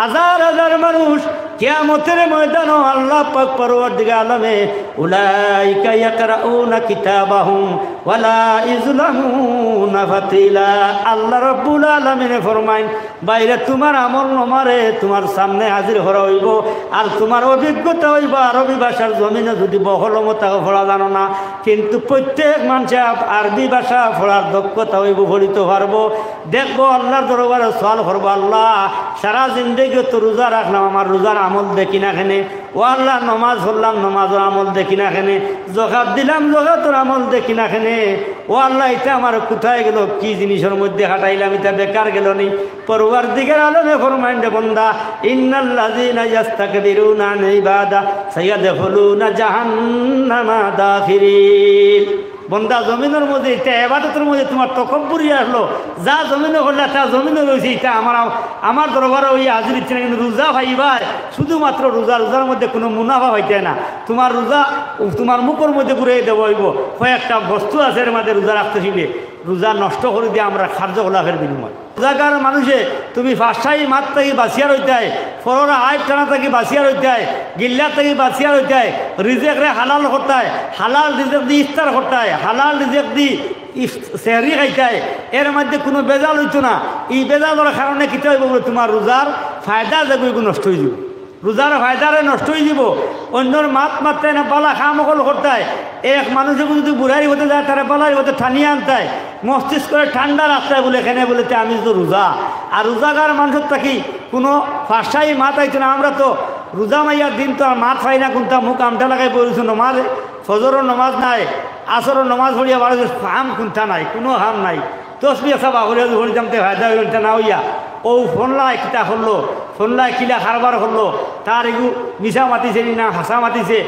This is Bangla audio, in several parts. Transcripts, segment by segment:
হাজার হাজার মানুষ কিয়ামতের ময়দানে আল্লাহ পাক পরওয়ারদিগার আলমে উলাইকা ইয়াকরাউনা কিতাবাহুম ওয়ালা ইজলামুনা ফাতিলা। আল্লাহ রাব্বুল আলামিন ফরমাইন বাইরে তোমার আমল নমারে তোমার সামনে হাজির করা হইব, আর তোমার অভিজ্ঞতা হইব আরবি ভাষার জমিনে যদি বহলমতা পড়া জানো না, কিন্তু প্রত্যেক মানুষে আরবি ভাষা পড়ার দক্ষতা হইব, পড়িতে পারবো। দেখবো আল্লাহর দরবারে সওয়াল করবো, আল্লাহ সারা জিন্দেগি তো রোজা রাখলাম, আমার রোজার আমল দেখি না খেনে। ও আল্লাহ নমাজ পড়লাম, নমাজের আমল দেখি না খেনে। জকাত দিলাম, জকাতের আমল দেখি না খেনে। ও আল্লাহ এটা আমার কোথায় গেল, কি জিনিসের মধ্যে হাঁটাইলাম, এটা বেকার গেল নি। পরওয়ারদিগার আলমে ফরমাইন রে বান্দা, ইন্নাল্লাযীনা ইস্তাকবিরুনা আন ইবাদা সায়াদখুলুনা জাহান্নামা দাখিরিন। বন্দা জমিনের মধ্যে এটা ইবাদতের মধ্যে তোমার তকব্বুরি আসলো, যা জমিনে করলে তা জমিনে রয়েছে, এটা আমার দরবারে ওই হাজির ইচ্ছে না। কিন্তু রোজা ভাইবার শুধুমাত্র রোজার মধ্যে কোনো মুনাফা হইতে না, তোমার রোজা তোমার মুখের মধ্যে ঘুরিয়ে দেবো হইব। কয়েকটা বস্তু আছে এর মধ্যে রোজা রাখতে শিখলে রোজা নষ্ট করে দিয়ে আমরা কার্যকলাপের বিনিময়। রোজাকার মানুষে তুমি ফাঁসাই মাত থেকে বাঁচিয়ার হইতে হয়, ফররা আইট টানা থেকে বাঁচিয়ার হইতে হয়, গিল্লা থেকে বাঁচিয়ার হইতে হয়, রিজেকরে হালাল করতে হয়, হালাল রিজেক দিয়ে ইফতার করতে হয়, হালাল রিজেক দিয়ে সেহরি খাইতে হয়। এর মধ্যে কোনো বেজাল হইতো না। এই বেজালের কারণে কী হইব বলে তোমার রোজার ফায়দা যাবে নষ্ট হয়ে যাব, রোজার ফায়দারে নষ্ট হয়ে যাব। অন্যর মাত মারতে না পালা খামকল করতে হয়। এক মানুষে যদি বুড়াই হতে যায় তারা পালাই হতে ঠানিয়ে আনতে হয়, মস্তিষ্ক করে ঠান্ডা রাস্তায় বলে এখানে বলেতে আমি তো রোজা। আর রোজাগার মানুষের থাকি কোনো ফাঁসাই মাত আইতো না। আমরা তো রোজা মাইয়ার দিন তো আর মাত পাই না, কোনটা মুখ আমটা লাগাই পড়েছো নমাজ, ফজরের নমাজ নাই, আসরের নমাজ পড়িয়া বাড়ি হাম কোনটা নাই, কোনো হাম নাই। তসবিয়া সাবা হরিয়া হরি জামতে ফায়দা হইলটা না হইয়া ও ফোনলাই কিতা করলো, ফোনলাই কিলা কারবার করলো, তার এগু মিশা মাতিছে না হাসা মাতিছে,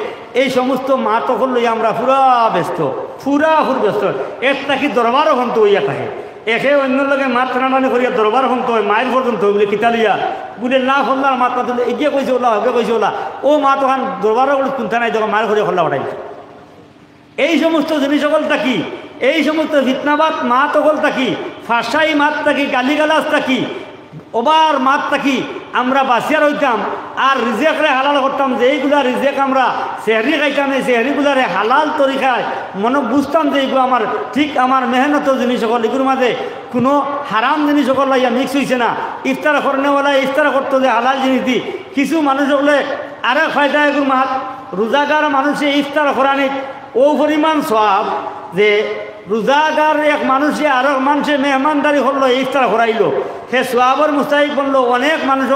এই সমস্ত মাত করলো আমরা পুরা ব্যস্ত, ব্যস্ত। এর থাকি দরবারও ঘন্ট হইয়া থাকে। একে অন্য লোকে মাত টানাটানি করিয়া দরবার ঘন্ট হয়, মায়ের পর্যন্ত বলে কিতা লইয়া বলে না ফোনলার মাত না তুলে এগিয়ে কইছে ওলা, ওকে কইছে ওলা, ও মা তখন দরবারও বলে কোনটা নাই, তখন মায়ের ঘরে খোলা পাঠাইছে। এই সমস্ত জিনিস সকল থাকি, এই সমস্ত ফিতনাবাদ মাত সকল থাকি, ফাঁসাই মাত থাকি, গালিগালাজ থাকি, ওবার মাত থাকি আমরা বাঁচিয়ার হইতাম। আর রিজেকরে হালাল করতাম, যে এইগুলা রিজেক আমরা সেহরি খাইতাম, এই সেহরিগুলারে হালাল তরিকায় মনে বুঝতাম যে এইগুলো আমার ঠিক আমার মেহনত জিনিস সকল, এগুলোর মাঝে কোনো হারাম জিনিস সকল লাইয়া মিক্স হয়েছে না। ইফতার করেনেওয়ালা ইফতার করতো যে হালাল জিনিস দি, কিছু মানুষ হলে আরো ফায়দা এগুলো মাত রোজাগার মানুষে ইফতার করানি ও পরিমাণ সওয়াব যে রোজাগার এক মানুষে আর এক মানুষে মেহমানদারি করলো, ইফতার করাইলো, সে সওয়াবের মুস্তাহিক বললো। অনেক মানুষ